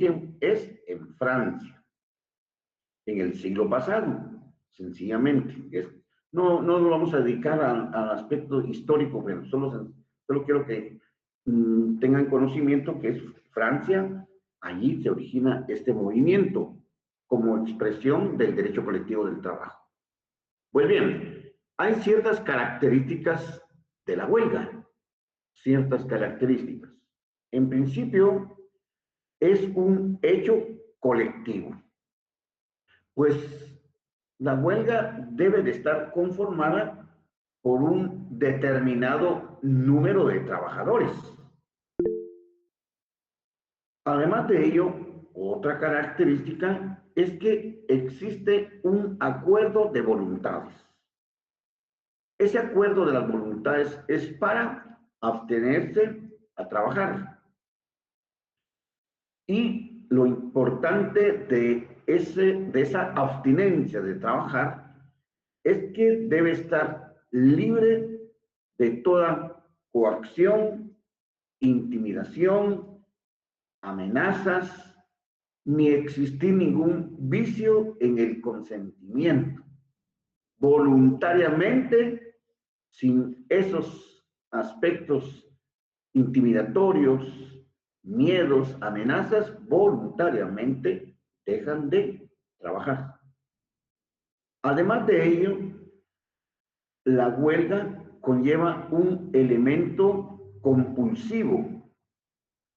origen es en Francia, en el siglo pasado, sencillamente. No nos vamos a dedicar al aspecto histórico, pero solo quiero que tengan conocimiento que es Francia, allí se origina este movimiento como expresión del derecho colectivo del trabajo. Pues bien, hay ciertas características de la huelga, ciertas características. En principio, es un hecho colectivo, pues la huelga debe de estar conformada por un determinado número de trabajadores. Además de ello, otra característica es que existe un acuerdo de voluntades. Ese acuerdo de las voluntades es para abstenerse a trabajar. Y lo importante de esa abstinencia de trabajar es que debe estar libre de toda coacción, intimidación, amenazas, ni existir ningún vicio en el consentimiento. Voluntariamente, sin esos aspectos intimidatorios, miedos, amenazas, voluntariamente dejan de trabajar. Además de ello, la huelga conlleva un elemento compulsivo,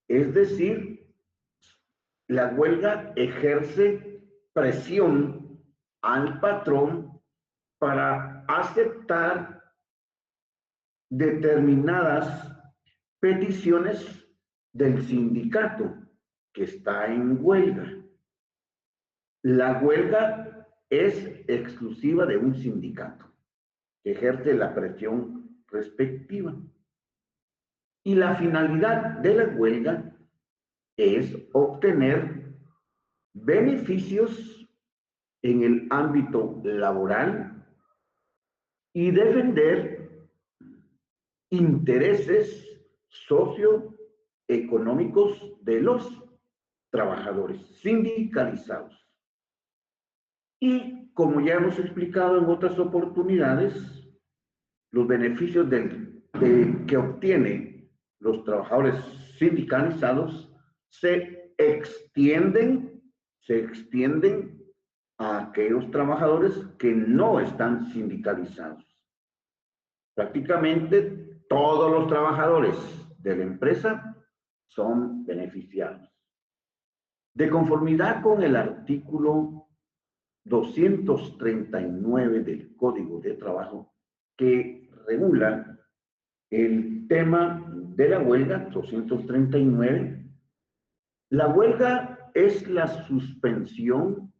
es decir, la huelga ejerce presión al patrón para aceptar determinadas peticiones del sindicato que está en huelga. La huelga es exclusiva de un sindicato que ejerce la presión respectiva. Y la finalidad de la huelga es obtener beneficios en el ámbito laboral y defender intereses socioeconómicos de los trabajadores sindicalizados. Y como ya hemos explicado en otras oportunidades, los beneficios que obtienen los trabajadores sindicalizados se extienden a aquellos trabajadores que no están sindicalizados. Prácticamente todos los trabajadores de la empresa son beneficiados. De conformidad con el artículo 239 del Código de Trabajo, que regula el tema de la huelga, 239, la huelga es la suspensión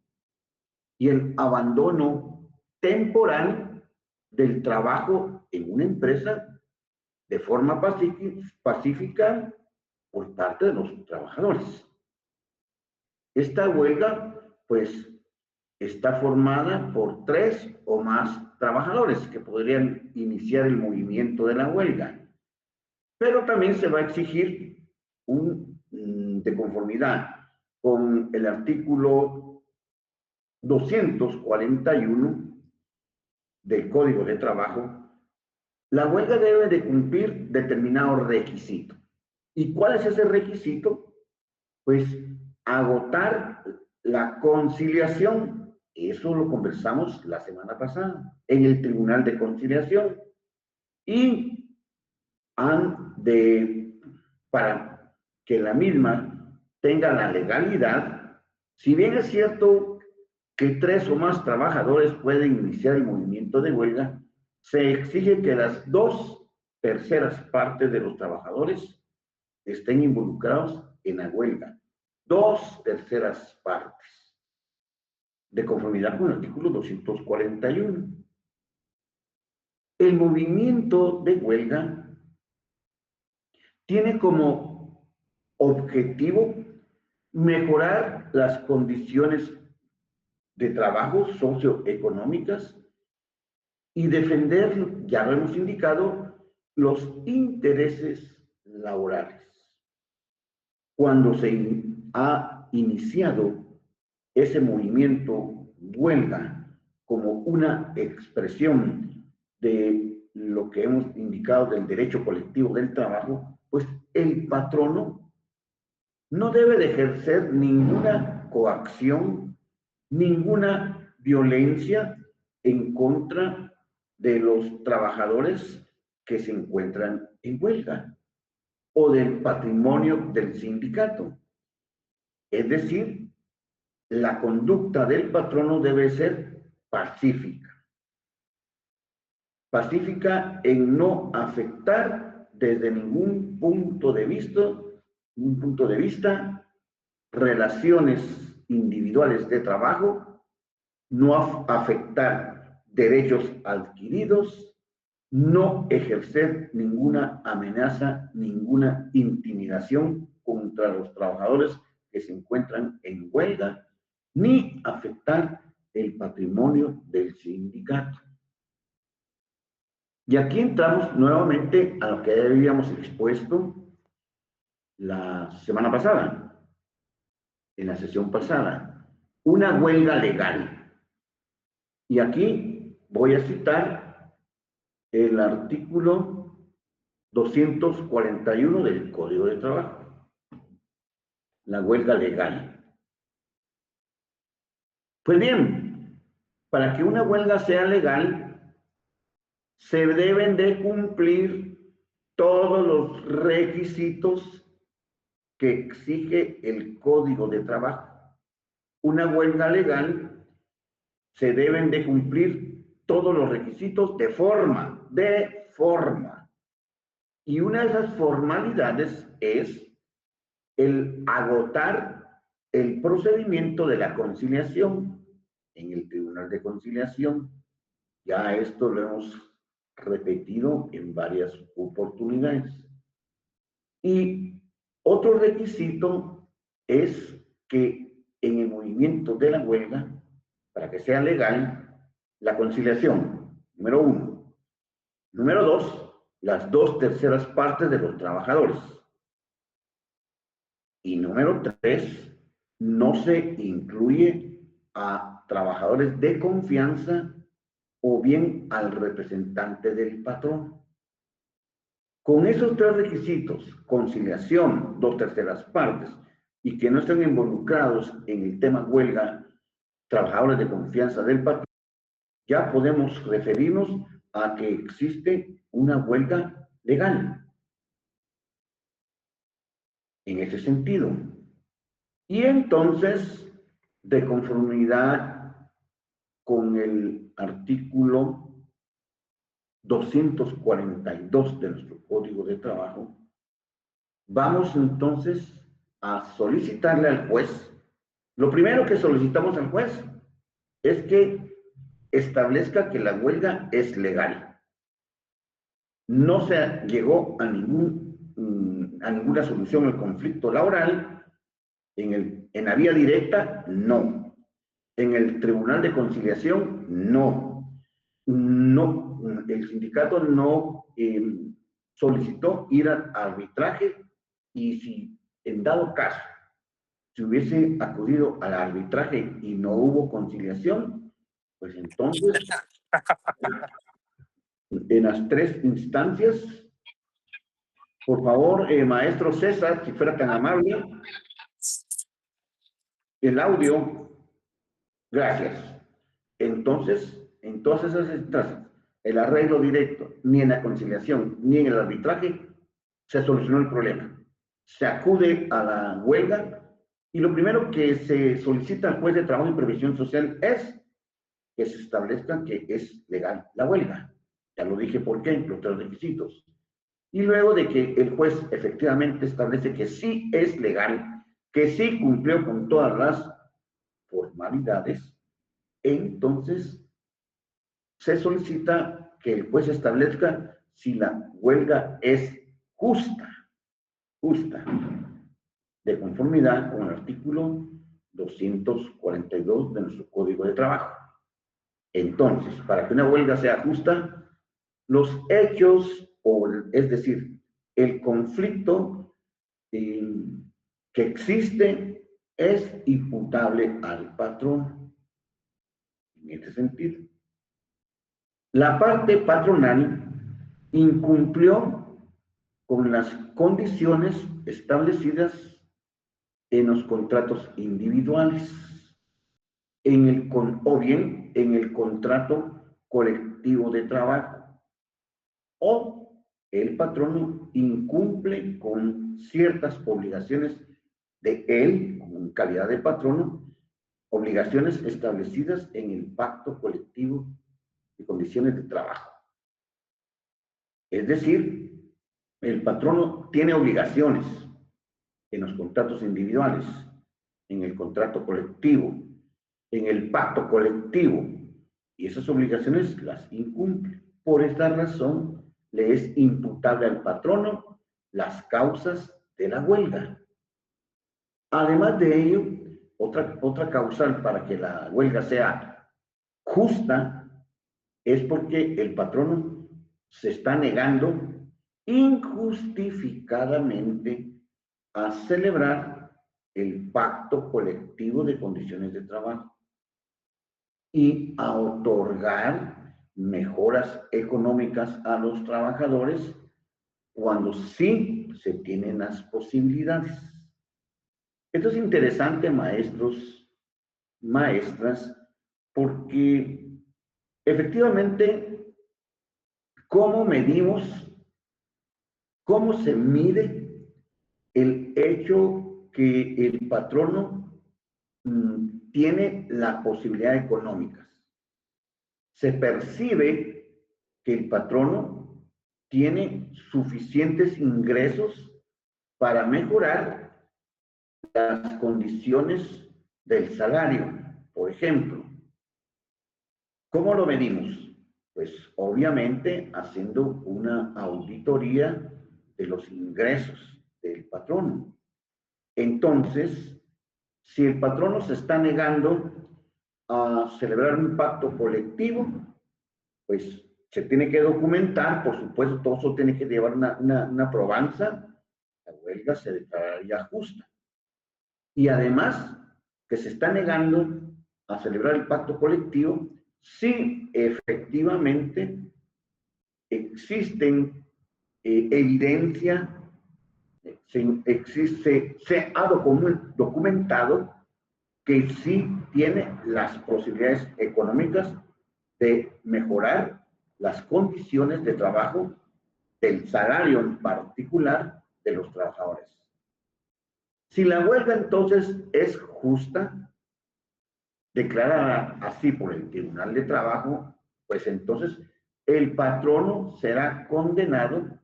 y el abandono temporal del trabajo en una empresa de forma pacífica por parte de los trabajadores. Esta huelga, pues, está formada por 3 o más trabajadores que podrían iniciar el movimiento de la huelga. Pero también se va a exigir de conformidad con el artículo 241 del Código de Trabajo, la huelga debe de cumplir determinado requisito. ¿Y cuál es ese requisito? Pues agotar la conciliación. Eso lo conversamos la semana pasada en el Tribunal de Conciliación. Y para que la misma tenga la legalidad, si bien es cierto que 3 o más trabajadores pueden iniciar el movimiento de huelga, se exige que las 2/3 partes de los trabajadores estén involucrados en la huelga. 2/3 partes, de conformidad con el artículo 241. El movimiento de huelga tiene como objetivo mejorar las condiciones de trabajo socioeconómicas y defender, ya lo hemos indicado, los intereses laborales. Cuando se ha iniciado ese movimiento huelga como una expresión de lo que hemos indicado del derecho colectivo del trabajo, pues el patrono no debe de ejercer ninguna coacción, ninguna violencia en contra de los trabajadores que se encuentran en huelga o del patrimonio del sindicato. Es decir, la conducta del patrono debe ser pacífica. Pacífica en no afectar desde ningún punto de vista, relaciones individuales de trabajo, no afectar derechos adquiridos, no ejercer ninguna amenaza, ninguna intimidación contra los trabajadores que se encuentran en huelga, ni afectar el patrimonio del sindicato. Y aquí entramos nuevamente a lo que habíamos expuesto la semana pasada, en la sesión pasada, una huelga legal. Y aquí voy a citar el artículo 241 del Código de Trabajo, la huelga legal. Pues bien, para que una huelga sea legal, se deben de cumplir todos los requisitos que exige el Código de Trabajo. Una huelga legal se deben de cumplir todos los requisitos de forma. Y una de esas formalidades es el agotar el procedimiento de la conciliación en el Tribunal de Conciliación. Ya esto lo hemos repetido en varias oportunidades. Y otro requisito es que en el movimiento de la huelga, para que sea legal, la conciliación, número 1. Número 2, las 2/3 partes de los trabajadores. Y número 3, no se incluye a trabajadores de confianza o bien al representante del patrón. Con esos 3 requisitos, conciliación, 2/3 partes, y que no estén involucrados en el tema huelga, trabajadores de confianza del patrón, ya podemos referirnos a que existe una huelga legal. En ese sentido. Y entonces, de conformidad con el artículo 242 de nuestro Código de Trabajo, vamos entonces a solicitarle al juez. Lo primero que solicitamos al juez es que establezca que la huelga es legal. No se llegó a ninguna solución al conflicto laboral. En la vía directa, no. En el Tribunal de Conciliación, no. No, el sindicato no solicitó ir al arbitraje, y si en dado caso se hubiese acudido al arbitraje y no hubo conciliación, pues entonces en las 3 instancias, por favor, maestro César, si fuera tan amable, el audio, gracias. Entonces, en todas esas instancias, el arreglo directo, ni en la conciliación, ni en el arbitraje, se solucionó el problema. Se acude a la huelga y lo primero que se solicita al juez de trabajo y previsión social es que se establezca que es legal la huelga. Ya lo dije por qué, los 3 requisitos. Y luego de que el juez efectivamente establece que sí es legal, que sí cumplió con todas las formalidades, entonces se solicita que el juez establezca si la huelga es justa, de conformidad con el artículo 242 de nuestro Código de Trabajo. Entonces, para que una huelga sea justa, los hechos, es decir, el conflicto que existe es imputable al patrón. En este sentido, la parte patronal incumplió con las condiciones establecidas en los contratos individuales, o bien en el contrato colectivo de trabajo, o el patrono incumple con ciertas obligaciones de él, como en calidad de patrono, obligaciones establecidas en el pacto colectivo de condiciones de trabajo. Es decir, el patrono tiene obligaciones en los contratos individuales, en el contrato colectivo, en el pacto colectivo, y esas obligaciones las incumple. Por esta razón, le es imputable al patrono las causas de la huelga. Además de ello, otra causal para que la huelga sea justa es porque el patrono se está negando injustificadamente a celebrar el pacto colectivo de condiciones de trabajo y a otorgar mejoras económicas a los trabajadores cuando sí se tienen las posibilidades. Esto es interesante, maestros, maestras, porque efectivamente, ¿cómo medimos, cómo se mide el hecho que el patrono tiene la posibilidad económica? Se percibe que el patrono tiene suficientes ingresos para mejorar las condiciones del salario. Por ejemplo, ¿cómo lo medimos? Pues obviamente haciendo una auditoría de los ingresos del patrono. Entonces, si el patrono se está negando a celebrar un pacto colectivo, pues se tiene que documentar, por supuesto, todo eso tiene que llevar una probanza, la huelga se declararía justa. Y además, que se está negando a celebrar el pacto colectivo si efectivamente existen evidencia, se ha documentado que sí tiene las posibilidades económicas de mejorar las condiciones de trabajo del salario en particular de los trabajadores. Si la huelga entonces es justa, declarada así por el Tribunal de Trabajo, pues entonces el patrono será condenado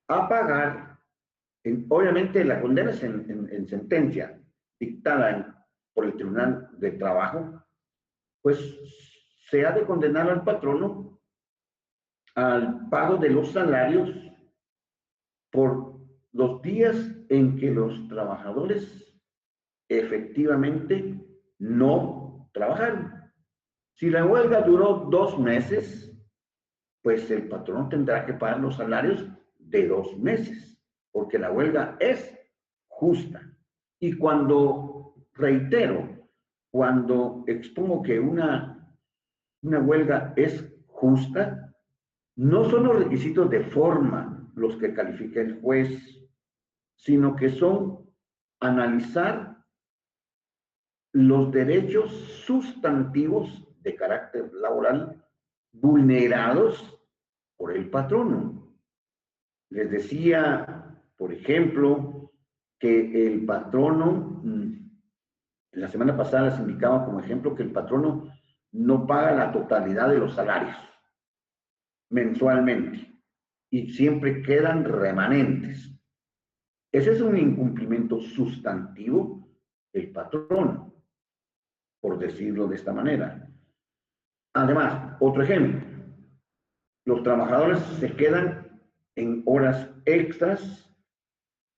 a pagar, obviamente la condena es en sentencia dictada por el Tribunal de Trabajo, pues se ha de condenar al patrono al pago de los salarios por los días en que los trabajadores efectivamente no trabajaron. Si la huelga duró 2 meses, pues el patrono tendrá que pagar los salarios de 2 meses, porque la huelga es justa. Y cuando, reitero, cuando expongo que una huelga es justa, no son los requisitos de forma los que califica el juez, sino que son analizar los derechos sustantivos de carácter laboral vulnerados por el patrono. Les decía, por ejemplo, que el patrono, la semana pasada les indicaba como ejemplo que el patrono no paga la totalidad de los salarios mensualmente y siempre quedan remanentes. Ese es un incumplimiento sustantivo del patrono, por decirlo de esta manera. Además, otro ejemplo, los trabajadores se quedan en horas extras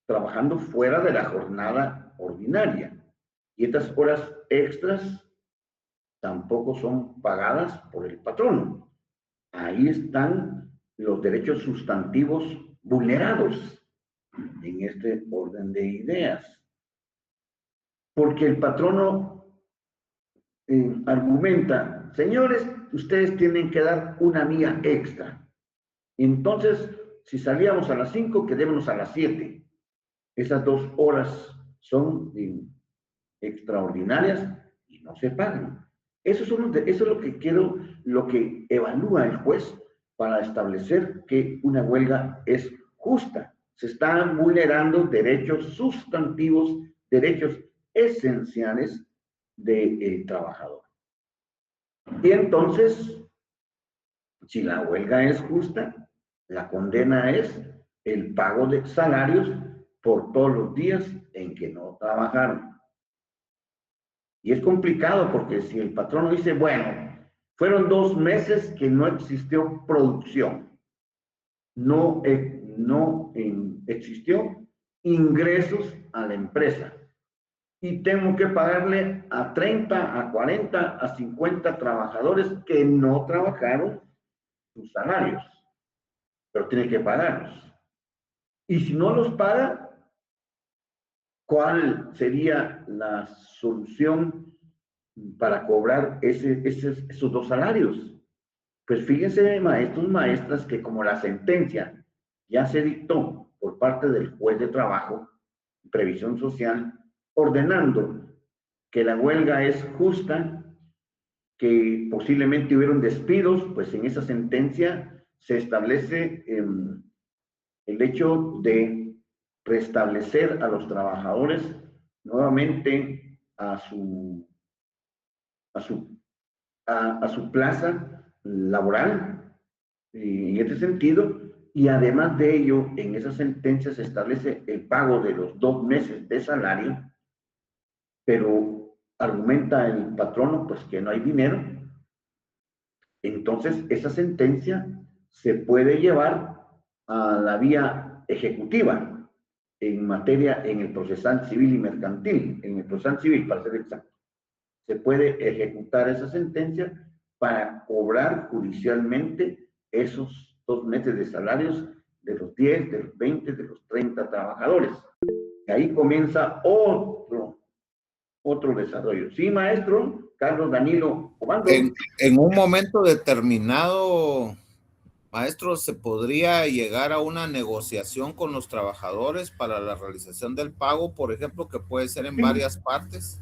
trabajando fuera de la jornada ordinaria y estas horas extras tampoco son pagadas por el patrono. Ahí están los derechos sustantivos vulnerados en este orden de ideas. porque el patrono argumenta, señores, ustedes tienen que dar una milla extra. Entonces, si salíamos a las 5, quedémonos a las 7. Esas 2 horas son extraordinarias y no se pagan. Eso es lo que quiero, lo que evalúa el juez para establecer que una huelga es justa. Se están vulnerando derechos sustantivos, derechos esenciales del trabajador. Y entonces, si la huelga es justa, la condena es el pago de salarios por todos los días en que no trabajaron. Y es complicado porque si el patrón dice, bueno, fueron 2 meses que no existió producción, no existió ingresos a la empresa y tengo que pagarle a 30, a 40, a 50 trabajadores que no trabajaron sus salarios, pero tiene que pagarlos. Y si no los paga, ¿cuál sería la solución para cobrar esos 2 salarios? Pues fíjense, maestros, maestras, que como la sentencia ya se dictó por parte del juez de trabajo, previsión social, ordenando que la huelga es justa, que posiblemente hubieron despidos, pues en esa sentencia se establece el hecho de restablecer a los trabajadores nuevamente a su plaza laboral, en este sentido, y además de ello, en esa sentencia se establece el pago de los 2 meses de salario, pero argumenta el patrono pues que no hay dinero. Entonces esa sentencia se puede llevar a la vía ejecutiva en materia, en el procesal civil y mercantil, en el procesal civil para ser exacto. Se puede ejecutar esa sentencia para cobrar judicialmente esos 2 meses de salarios de los 10, de los 20, de los 30 trabajadores. Y ahí comienza otro desarrollo. Sí, maestro, Carlos Danilo Comando. En un momento determinado, maestro, ¿se podría llegar a una negociación con los trabajadores para la realización del pago, por ejemplo, que puede ser en varias partes?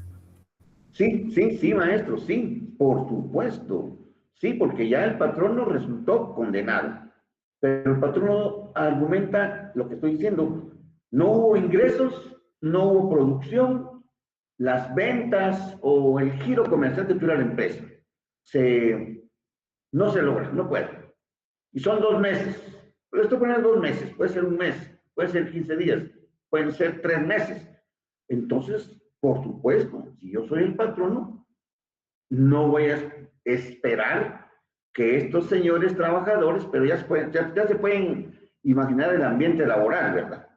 Sí, maestro, sí, por supuesto. Sí, porque ya el patrono resultó condenado. Pero el patrono argumenta lo que estoy diciendo. No hubo ingresos, no hubo producción, las ventas o el giro comercial que tuviera la empresa. No se logra, no puede. Y son 2 meses. Pero esto puede ser 2 meses, puede ser 1 mes, puede ser 15 días, pueden ser 3 meses. Entonces, por supuesto, si yo soy el patrono, no voy a esperar que estos señores trabajadores, pero ya se pueden imaginar el ambiente laboral, ¿verdad?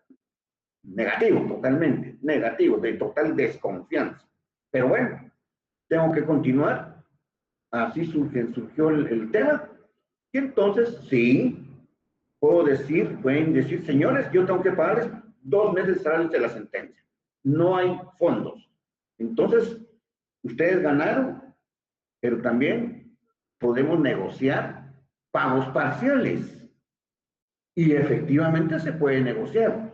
Negativo, totalmente, negativo, de total desconfianza. Pero bueno, tengo que continuar. Así surgió el tema. Y entonces, sí, pueden decir, señores, yo tengo que pagarles 2 meses de salario de la sentencia. No hay fondos. Entonces, ustedes ganaron, pero también podemos negociar pagos parciales. Y efectivamente se puede negociar.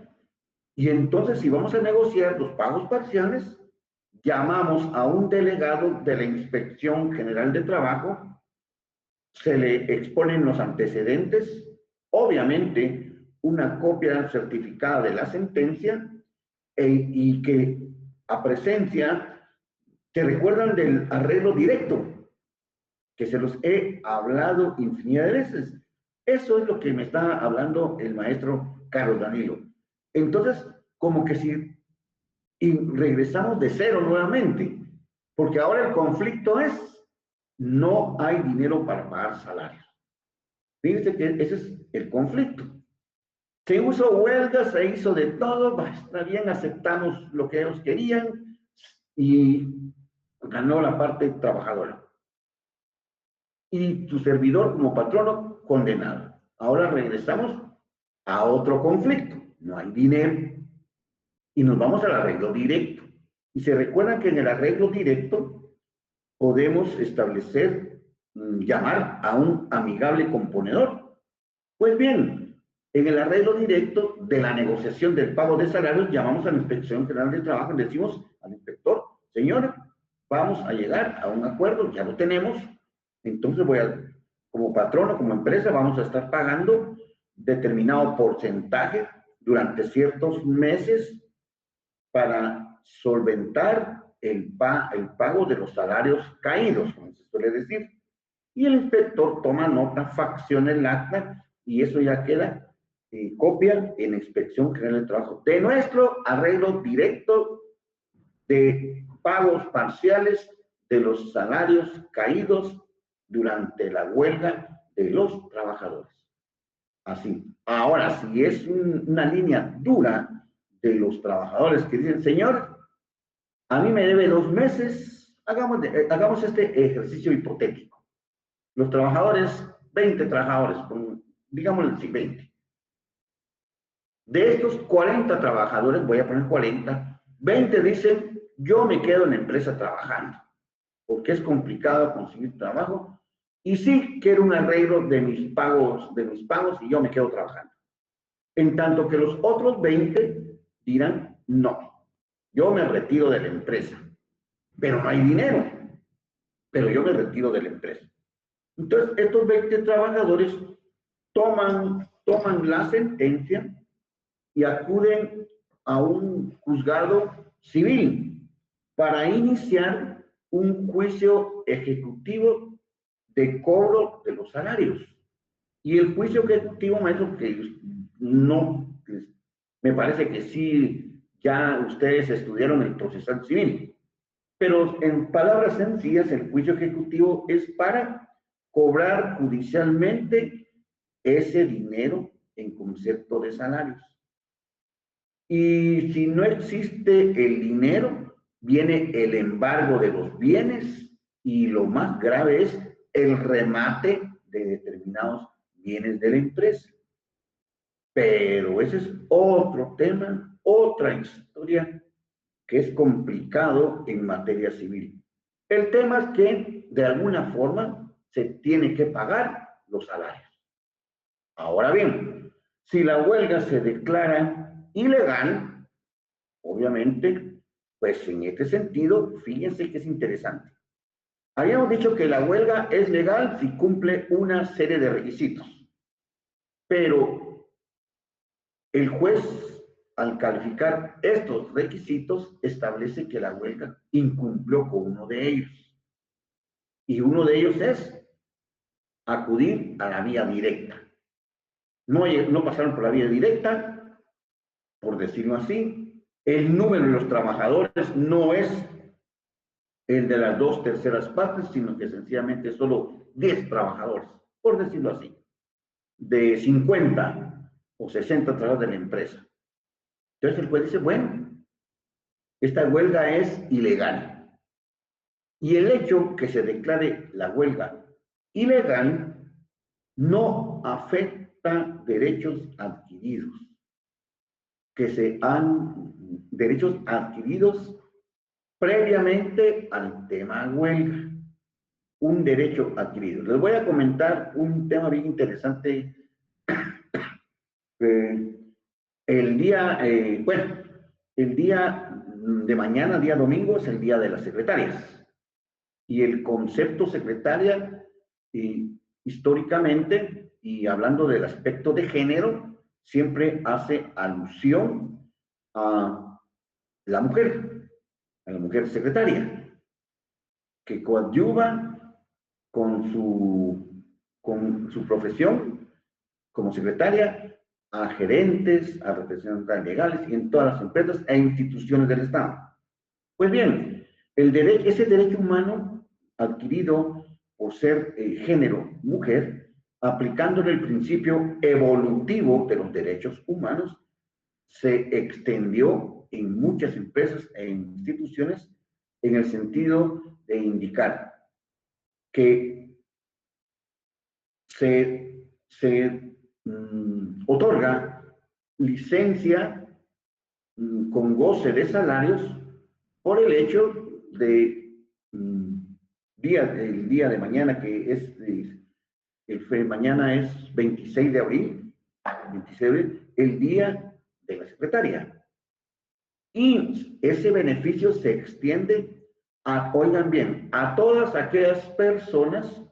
Y entonces, si vamos a negociar los pagos parciales, llamamos a un delegado de la Inspección General de Trabajo, se le exponen los antecedentes, obviamente una copia certificada de la sentencia y que a presencia se recuerdan del arreglo directo, que se los he hablado infinidad de veces. Eso es lo que me está hablando el maestro Carlos Danilo. Entonces, como que si regresamos de cero nuevamente, porque ahora el conflicto es, no hay dinero para pagar salarios. Fíjense que ese es el conflicto. Se hizo huelga, se hizo de todo, está bien, aceptamos lo que ellos querían y ganó la parte trabajadora. Y tu servidor como patrono condenado. Ahora regresamos a otro conflicto. No hay dinero y nos vamos al arreglo directo. Y se recuerda que en el arreglo directo podemos establecer, llamar a un amigable componedor. Pues bien, en el arreglo directo de la negociación del pago de salarios, llamamos a la Inspección General del Trabajo y decimos al inspector, señor, vamos a llegar a un acuerdo, ya lo tenemos, entonces como patrono, como empresa, vamos a estar pagando determinado porcentaje durante ciertos meses para solventar el pago de los salarios caídos, como se suele decir. Y el inspector toma nota, facciona el acta y eso ya queda copia en Inspección General del Trabajo de nuestro arreglo directo de pagos parciales de los salarios caídos durante la huelga de los trabajadores. Así. Ahora, si es una línea dura de los trabajadores que dicen, señor, a mí me debe 2 meses, hagamos este ejercicio hipotético. Los trabajadores, 20 trabajadores, digámosle así, 20. De estos 40 trabajadores, voy a poner 40, 20 dicen, yo me quedo en la empresa trabajando, porque es complicado conseguir trabajo, y sí quiero un arreglo de mis pagos y yo me quedo trabajando. En tanto que los otros 20 dirán, no, yo me retiro de la empresa, pero no hay dinero, pero yo me retiro de la empresa. Entonces, estos 20 trabajadores toman la sentencia y acuden a un juzgado civil para iniciar un juicio ejecutivo de cobro de los salarios. Y el juicio ejecutivo, maestro, que no, me parece que sí, ya ustedes estudiaron el procesal civil, pero en palabras sencillas, el juicio ejecutivo es para cobrar judicialmente ese dinero en concepto de salarios. Y si no existe el dinero, viene el embargo de los bienes y lo más grave es el remate de determinados bienes de la empresa. Pero ese es otro tema, otra historia que es complicado en materia civil. El tema es que de alguna forma se tiene que pagar los salarios. Ahora bien, si la huelga se declara ilegal, obviamente, pues en este sentido, fíjense que es interesante. Habíamos dicho que la huelga es legal si cumple una serie de requisitos, pero el juez, al calificar estos requisitos, establece que la huelga incumplió con uno de ellos. Y uno de ellos es acudir a la vía directa. No pasaron por la vía directa, por decirlo así. El número de los trabajadores no es el de las 2/3 partes, sino que sencillamente solo 10 trabajadores, por decirlo así, de 50 o 60 trabajadores de la empresa. Entonces el juez dice, bueno, esta huelga es ilegal. Y el hecho que se declare la huelga ilegal no afecta derechos adquiridos, derechos adquiridos previamente al tema huelga. Un derecho adquirido. Les voy a comentar un tema bien interesante. El día de mañana, día domingo, es el día de las secretarias. Y el concepto secretaria, históricamente, y hablando del aspecto de género, siempre hace alusión a la mujer secretaria, que coadyuva con su profesión como secretaria a gerentes, a representantes legales y en todas las empresas e instituciones del Estado. Pues bien, ese derecho humano adquirido por ser género mujer, aplicándole el principio evolutivo de los derechos humanos, se extendió en muchas empresas e instituciones en el sentido de indicar que se otorga licencia con goce de salarios por el hecho de el día de mañana, que mañana es 26 de abril, 26 de abril, el día de la secretaria. Y ese beneficio se extiende oigan bien, a todas aquellas personas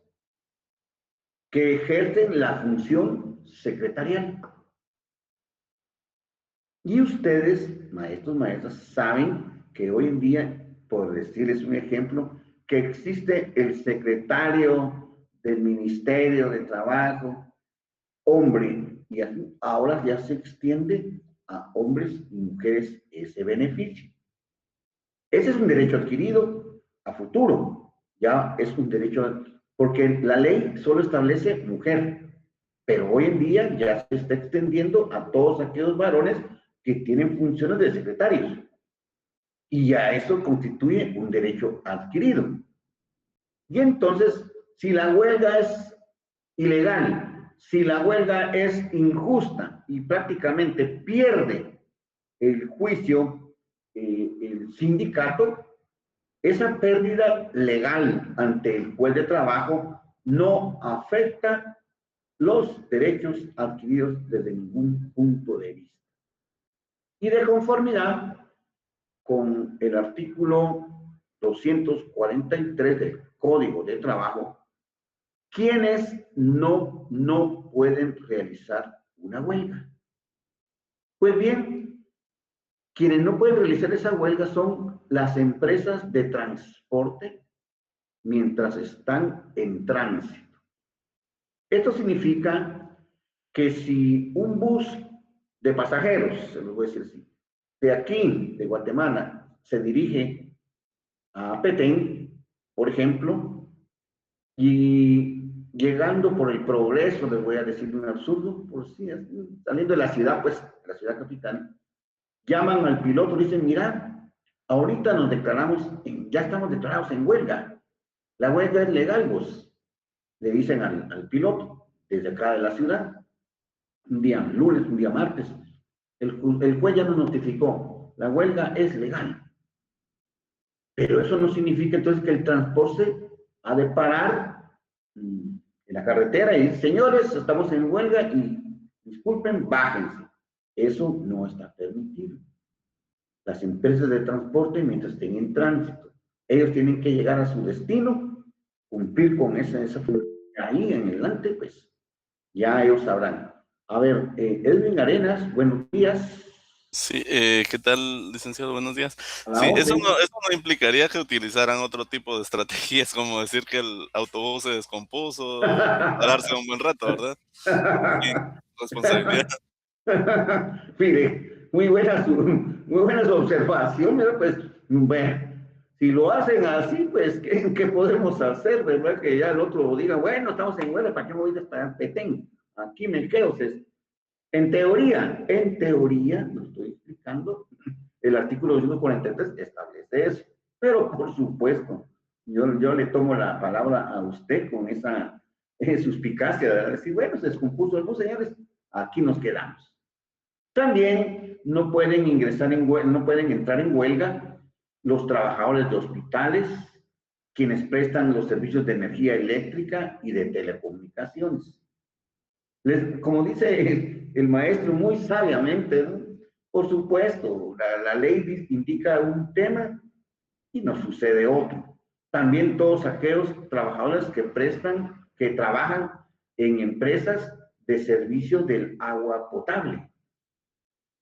que ejercen la función secretarial. Y ustedes, maestros, maestras, saben que hoy en día, por decirles un ejemplo, que existe el secretario del Ministerio de Trabajo, hombre, y así, ahora ya se extiende a hombres y mujeres ese beneficio. Ese es un derecho adquirido a futuro, ya es un derecho, porque la ley solo establece mujer, pero hoy en día ya se está extendiendo a todos aquellos varones que tienen funciones de secretarios. Y ya eso constituye un derecho adquirido. Y entonces, si la huelga es ilegal, si la huelga es injusta y prácticamente pierde el juicio el sindicato, esa pérdida legal ante el juez de trabajo no afecta los derechos adquiridos desde ningún punto de vista. Y de conformidad con el artículo 243 del Código de Trabajo, ¿quiénes no pueden realizar una huelga? Pues bien, quienes no pueden realizar esa huelga son las empresas de transporte mientras están en tránsito. Esto significa que si un bus de pasajeros, se los voy a decir así, de aquí, de Guatemala, se dirige a Petén, por ejemplo, y llegando por el Progreso, les voy a decir un absurdo, por si saliendo de la ciudad, pues, la ciudad capital, llaman al piloto y dicen, mira, ahorita nos declaramos, ya estamos declarados en huelga, la huelga es legal, vos, le dicen al piloto, desde acá de la ciudad, un día lunes, un día martes, el juez ya nos notificó, la huelga es legal. Pero eso no significa entonces que el transporte ha de parar en la carretera y decir, señores, estamos en huelga y disculpen, bájense. Eso no está permitido. Las empresas de transporte, mientras estén en tránsito, ellos tienen que llegar a su destino, cumplir con esa ahí en adelante, pues ya ellos sabrán. A ver, Edwin Arenas, buenos días. Sí, ¿qué tal, licenciado? Buenos días. A la Sí, eso orden. no implicaría que utilizaran otro tipo de estrategias, como decir que el autobús se descompuso y pararse un buen rato, ¿verdad? Sí, responsabilidad. Mire, muy buenas observaciones, pues, bueno, si lo hacen así, pues, ¿qué podemos hacer, verdad? Que ya el otro diga, bueno, estamos en huelga, ¿para qué me voy a estar Petén? Aquí me quedo. En teoría, lo estoy explicando, el artículo 243 establece eso, pero por supuesto, yo le tomo la palabra a usted con esa suspicacia de decir, bueno, se descompuso algo, señores, aquí nos quedamos. También no pueden no pueden entrar en huelga los trabajadores de hospitales, quienes prestan los servicios de energía eléctrica y de telecomunicaciones. Como dice el maestro muy sabiamente, ¿no? Por supuesto, la ley indica un tema y nos sucede otro. También todos aquellos trabajadores que trabajan en empresas de servicios del agua potable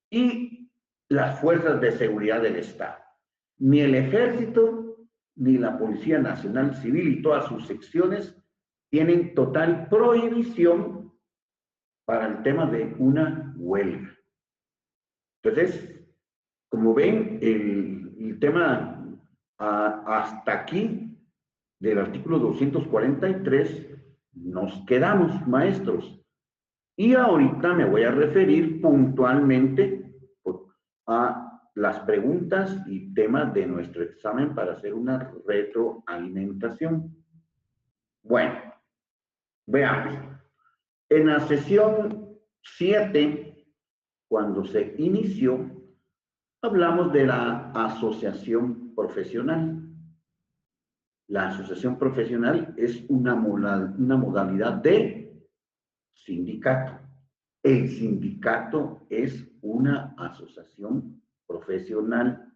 y las fuerzas de seguridad del Estado. Ni el Ejército, ni la Policía Nacional Civil y todas sus secciones tienen total prohibición para el tema de una huelga. Entonces, como ven, el tema hasta aquí del artículo 243 nos quedamos, maestros. Y ahorita me voy a referir puntualmente a las preguntas y temas de nuestro examen para hacer una retroalimentación. Bueno, veamos. En la sesión 7, cuando se inició, hablamos de la asociación profesional. La asociación profesional es una modalidad de sindicato. El sindicato es una asociación profesional.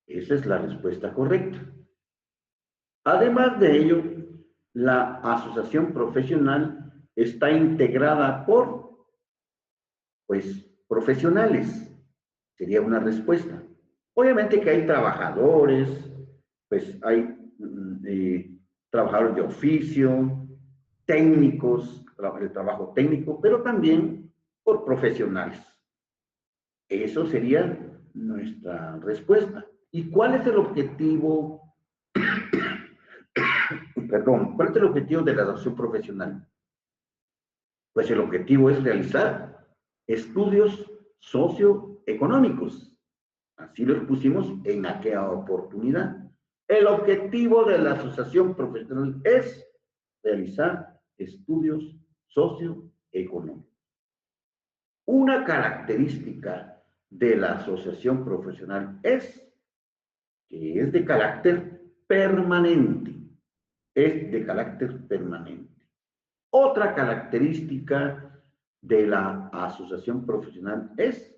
Esa es la respuesta correcta. Además de ello, la asociación profesional está integrada por, pues, profesionales. Sería una respuesta. Obviamente que hay trabajadores, pues hay trabajadores de oficio, técnicos, el trabajo técnico, pero también por profesionales. Eso sería nuestra respuesta. ¿Y cuál es el objetivo? Perdón, ¿cuál es el objetivo de la asociación profesional? Pues el objetivo es realizar estudios socioeconómicos. Así lo expusimos en aquella oportunidad. El objetivo de la asociación profesional es realizar estudios socioeconómicos. Una característica de la asociación profesional es que es de carácter permanente. Es de carácter permanente. Otra característica de la asociación profesional es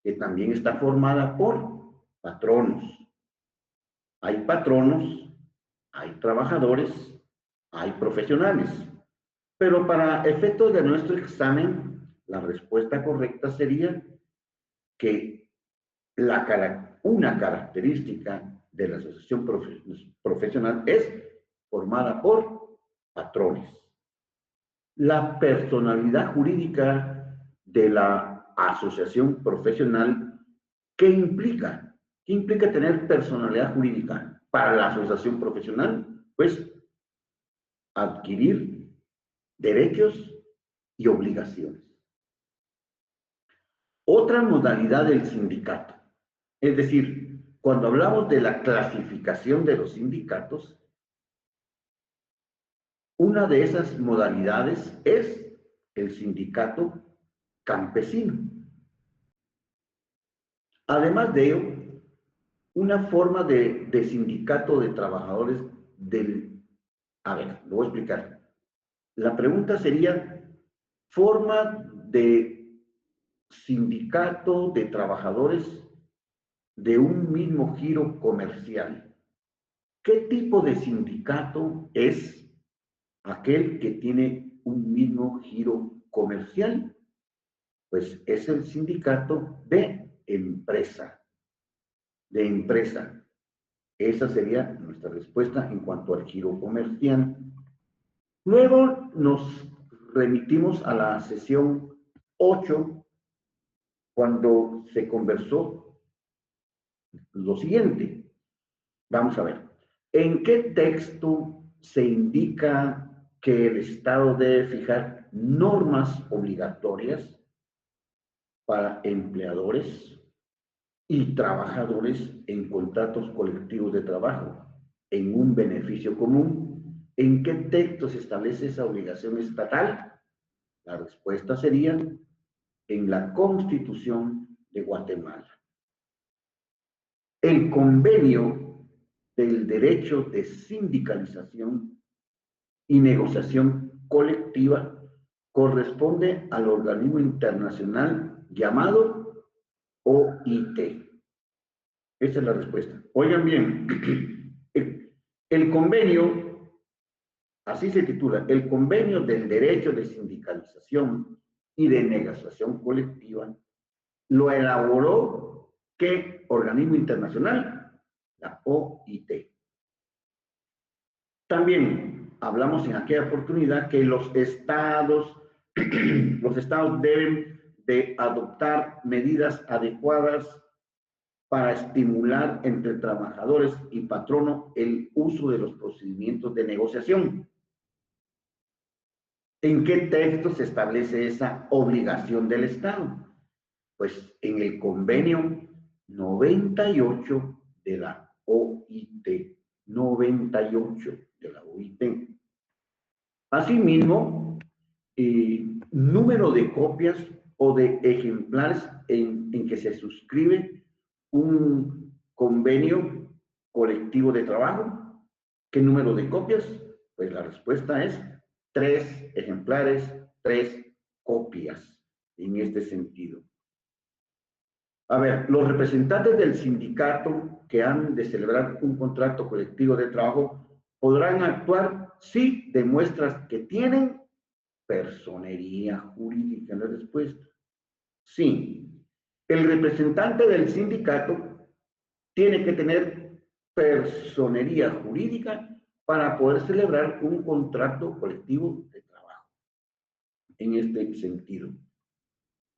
que también está formada por patronos. Hay patronos, hay trabajadores, hay profesionales. Pero para efectos de nuestro examen, la respuesta correcta sería que una característica de la asociación profesional es formada por patrones. La personalidad jurídica de la asociación profesional, ¿qué implica? ¿Qué implica tener personalidad jurídica para la asociación profesional? Pues adquirir derechos y obligaciones. Otra modalidad del sindicato, es decir, cuando hablamos de la clasificación de los sindicatos, una de esas modalidades es el sindicato campesino. Además de ello, una forma de sindicato de trabajadores del... A ver, lo voy a explicar. La pregunta sería, forma de sindicato de trabajadores de un mismo giro comercial. ¿Qué tipo de sindicato es aquel que tiene un mismo giro comercial? Pues es el sindicato de empresa. De empresa. Esa sería nuestra respuesta en cuanto al giro comercial. Luego nos remitimos a la sesión 8, cuando se conversó lo siguiente. Vamos a ver. ¿En qué texto se indica que el Estado debe fijar normas obligatorias para empleadores y trabajadores en contratos colectivos de trabajo en un beneficio común? ¿En qué texto se establece esa obligación estatal? La respuesta sería en la Constitución de Guatemala. El convenio del derecho de sindicalización y negociación colectiva corresponde al organismo internacional llamado OIT. Esa es la respuesta. Oigan bien, el convenio, así se titula, el convenio del derecho de sindicalización y de negociación colectiva, lo elaboró ¿qué organismo internacional? La OIT. También hablamos en aquella oportunidad que los estados deben de adoptar medidas adecuadas para estimular entre trabajadores y patrono el uso de los procedimientos de negociación. ¿En qué texto se establece esa obligación del Estado? Pues en el convenio 98 de la OIT. 98 de la OIT. Asimismo, número de copias o de ejemplares en que se suscribe un convenio colectivo de trabajo. ¿Qué número de copias? Pues la respuesta es 3 ejemplares, 3 copias en este sentido. A ver, los representantes del sindicato que han de celebrar un contrato colectivo de trabajo podrán actuar si demuestras que tienen personería jurídica. La respuesta. Sí, el representante del sindicato tiene que tener personería jurídica para poder celebrar un contrato colectivo de trabajo. En este sentido.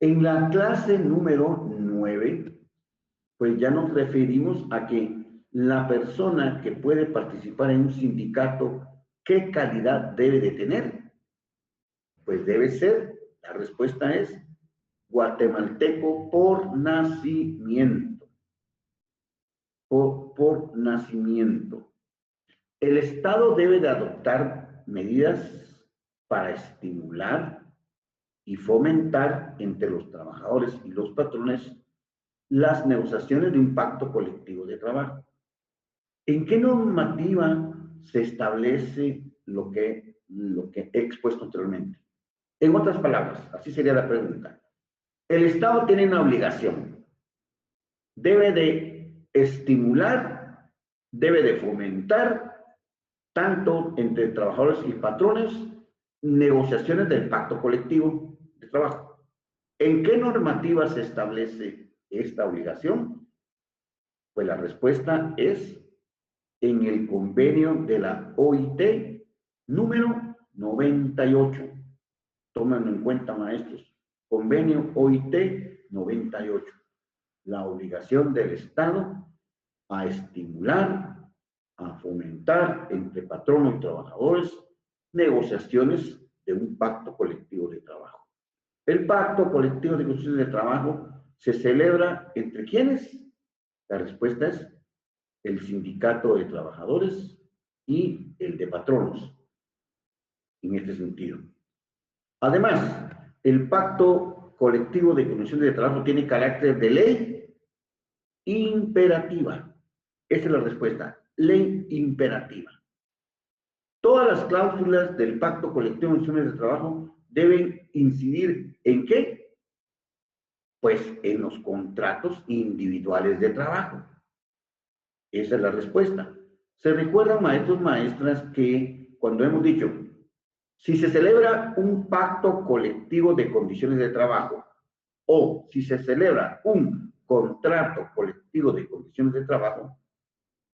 En la clase número 9, pues ya nos referimos a que la persona que puede participar en un sindicato, ¿qué calidad debe de tener? Pues debe ser, la respuesta es, guatemalteco por nacimiento. Por nacimiento. El Estado debe de adoptar medidas para estimular y fomentar entre los trabajadores y los patrones las negociaciones de un pacto colectivo de trabajo. ¿En qué normativa se establece lo que he expuesto anteriormente? En otras palabras, así sería la pregunta. El Estado tiene una obligación. Debe de estimular, debe de fomentar, tanto entre trabajadores y patrones, negociaciones del pacto colectivo de trabajo. ¿En qué normativa se establece esta obligación? Pues la respuesta es en el convenio de la OIT número 98. Tómenlo en cuenta, maestros. Convenio OIT 98. La obligación del Estado a estimular, a fomentar entre patronos y trabajadores negociaciones de un pacto colectivo de trabajo. El pacto colectivo de condiciones de trabajo se celebra entre ¿quiénes? La respuesta es el sindicato de trabajadores y el de patronos, en este sentido. Además, el pacto colectivo de condiciones de trabajo tiene carácter de ley imperativa. Esa es la respuesta, ley imperativa. Todas las cláusulas del pacto colectivo de condiciones de trabajo deben incidir ¿en qué? Pues en los contratos individuales de trabajo. Esa es la respuesta. Se recuerdan, maestros, maestras, que cuando hemos dicho, si se celebra un pacto colectivo de condiciones de trabajo o si se celebra un contrato colectivo de condiciones de trabajo,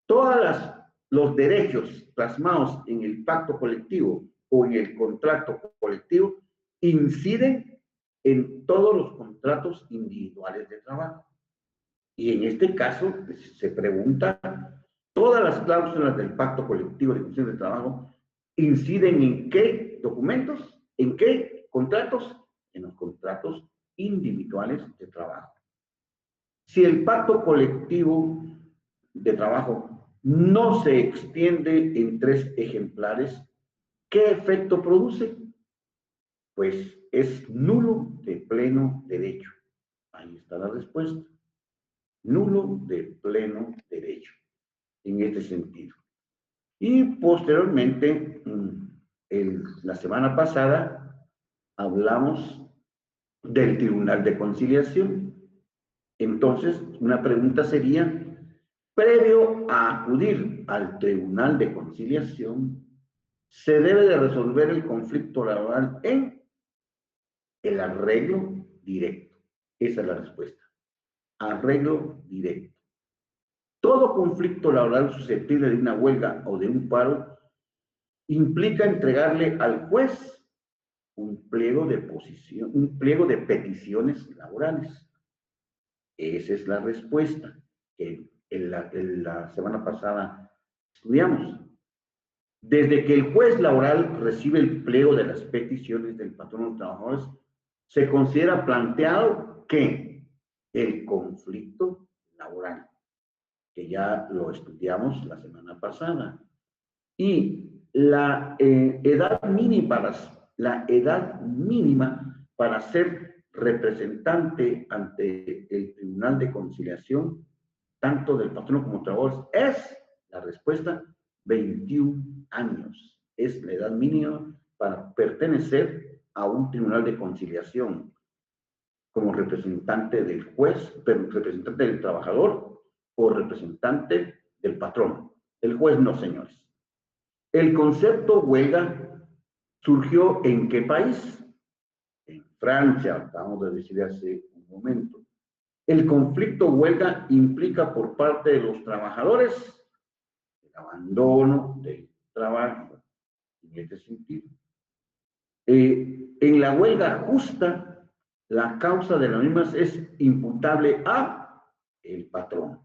todos los derechos plasmados en el pacto colectivo o en el contrato colectivo inciden en todos los contratos individuales de trabajo. Y en este caso se pregunta, ¿todas las cláusulas del pacto colectivo de condiciones de trabajo inciden en qué documentos? ¿En qué contratos? En los contratos individuales de trabajo. Si el pacto colectivo de trabajo no se extiende en 3 ejemplares, ¿qué efecto produce? Pues es nulo de pleno derecho. Ahí está la respuesta. Nulo de pleno derecho, en este sentido. Y posteriormente, la semana pasada, hablamos del Tribunal de Conciliación. Entonces, una pregunta sería, previo a acudir al Tribunal de Conciliación, se debe de resolver el conflicto laboral en el arreglo directo. Esa es la respuesta. Arreglo directo. Todo conflicto laboral susceptible de una huelga o de un paro implica entregarle al juez un pliego de peticiones laborales. Esa es la respuesta que en la semana pasada estudiamos. Desde que el juez laboral recibe el pliego de las peticiones del patrón de trabajadores, se considera planteado que el conflicto laboral, que ya lo estudiamos la semana pasada, y la edad mínima para ser representante ante el Tribunal de Conciliación tanto del patrono como trabajadores, es la respuesta 21 años. Es la edad mínima para pertenecer a un tribunal de conciliación como representante del juez, pero representante del trabajador o representante del patrón. El juez no, señores. El concepto huelga surgió ¿en qué país? En Francia, acabamos de decir hace un momento. El conflicto huelga implica por parte de los trabajadores el abandono del trabajo. En este sentido, en la huelga justa, la causa de las mismas es imputable a el patrón.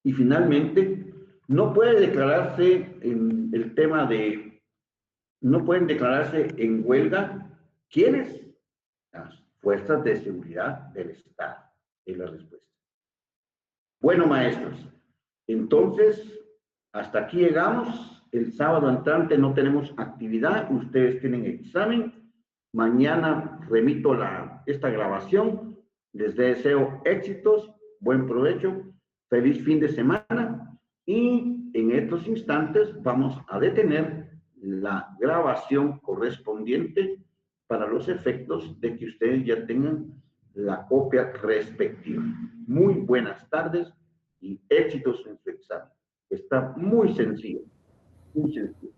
Y finalmente, no puede declararse en el tema de, no pueden declararse en huelga, ¿quiénes? Las fuerzas de seguridad del Estado, es la respuesta. Bueno, maestros, entonces, hasta aquí llegamos. El sábado entrante no tenemos actividad, ustedes tienen examen. Mañana remito esta grabación. Les deseo éxitos, buen provecho, feliz fin de semana. Y en estos instantes vamos a detener la grabación correspondiente para los efectos de que ustedes ya tengan la copia respectiva. Muy buenas tardes y éxitos en su examen. Está muy sencillo, muy sencillo.